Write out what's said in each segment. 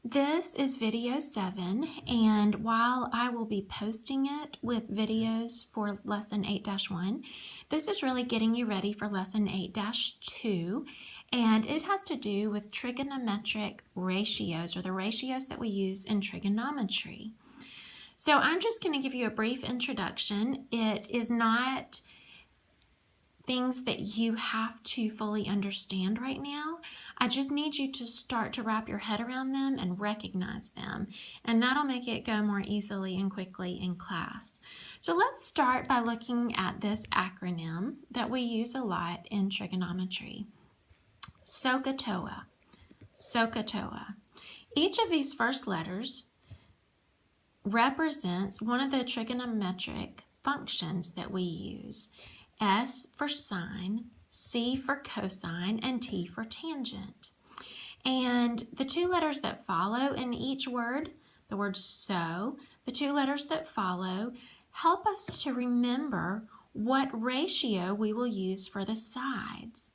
This is video 7, and while I will be posting it with videos for lesson 8-1, this is really getting you ready for lesson 8-2, and it has to do with trigonometric ratios, or the ratios that we use in trigonometry. So I'm just going to give you a brief introduction. It is not things that you have to fully understand right now. I just need you to start to wrap your head around them and recognize them, and that'll make it go more easily and quickly in class. So let's start by looking at this acronym that we use a lot in trigonometry. SOHCAHTOA. SOHCAHTOA. Each of these first letters represents one of the trigonometric functions that we use. S for sine, C for cosine, and T for tangent. And the two letters that follow in each word, the word so, the two letters that follow help us to remember what ratio we will use for the sides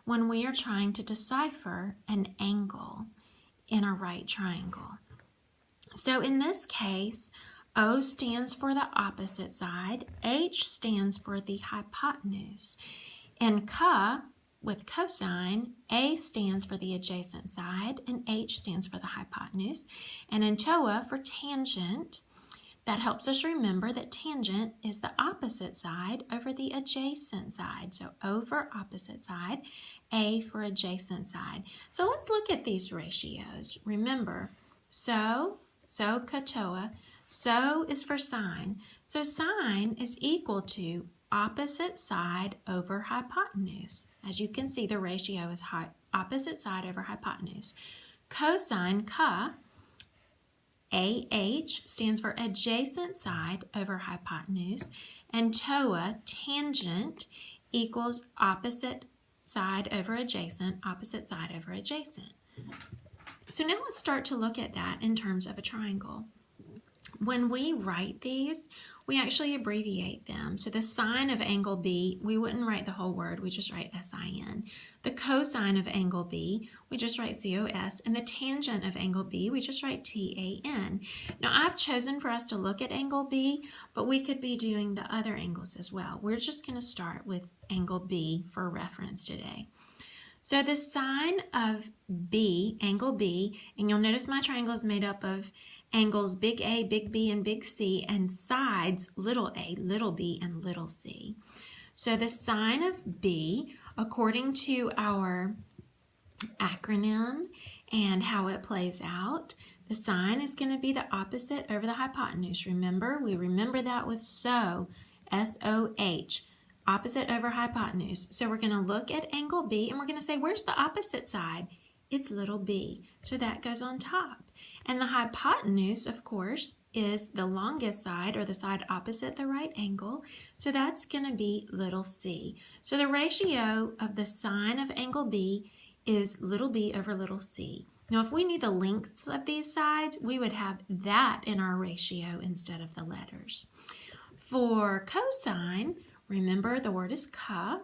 when we are trying to decipher an angle in a right triangle. So in this case, O stands for the opposite side, H stands for the hypotenuse. In CA, with cosine, A stands for the adjacent side and H stands for the hypotenuse. And in TOA, for tangent, that helps us remember that tangent is the opposite side over the adjacent side. So O for opposite side, A for adjacent side. So let's look at these ratios. Remember, SOHCAHTOA. So is for sine. So sine is equal to opposite side over hypotenuse. As you can see, the ratio is opposite side over hypotenuse. Cosine, CA, AH, stands for adjacent side over hypotenuse. And TOA, tangent, equals opposite side over adjacent, opposite side over adjacent. So now let's start to look at that in terms of a triangle. When we write these, we actually abbreviate them. So the sine of angle B, we wouldn't write the whole word, we just write SIN. The cosine of angle B, we just write COS. And the tangent of angle B, we just write TAN. Now I've chosen for us to look at angle B, but we could be doing the other angles as well. We're just going to start with angle B for reference today. So the sine of B, angle B, and you'll notice my triangle is made up of angles big A, big B, and big C, and sides little a, little b, and little c. So the sine of B, according to our acronym and how it plays out, the sine is going to be the opposite over the hypotenuse. Remember, we remember that with SOH, S-O-H, opposite over hypotenuse. So we're going to look at angle B and we're going to say, where's the opposite side? It's little b. So that goes on top. And the hypotenuse, of course, is the longest side, or the side opposite the right angle. So that's going to be little c. So the ratio of the sine of angle B is little b over little c. Now, if we knew the lengths of these sides, we would have that in our ratio instead of the letters. For cosine, remember the word is CA,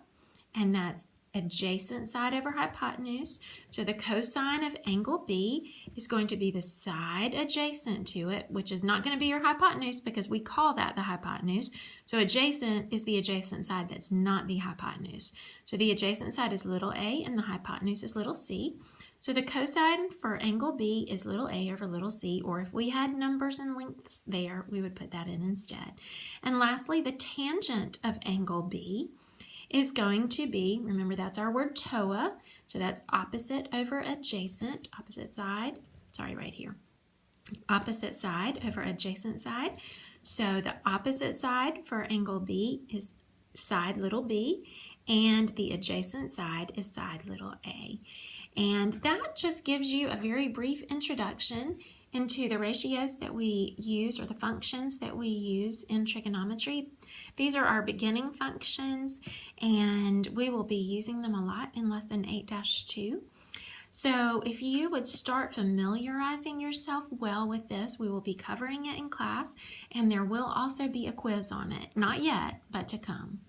and that's adjacent side over hypotenuse. So the cosine of angle B is going to be the side adjacent to it, which is not going to be your hypotenuse because we call that the hypotenuse. So adjacent is the adjacent side that's not the hypotenuse. So the adjacent side is little a and the hypotenuse is little c. So the cosine for angle B is little a over little c, or if we had numbers and lengths there, we would put that in instead. And lastly, the tangent of angle B is going to be, remember that's our word TOA, so that's opposite over adjacent, opposite side, sorry, right here, opposite side over adjacent side. So the opposite side for angle B is side little b, and the adjacent side is side little a. And that just gives you a very brief introduction into the ratios that we use, or the functions that we use in trigonometry. These are our beginning functions, and we will be using them a lot in lesson 8-2. So if you would start familiarizing yourself well with this, we will be covering it in class, and there will also be a quiz on it. Not yet, but to come.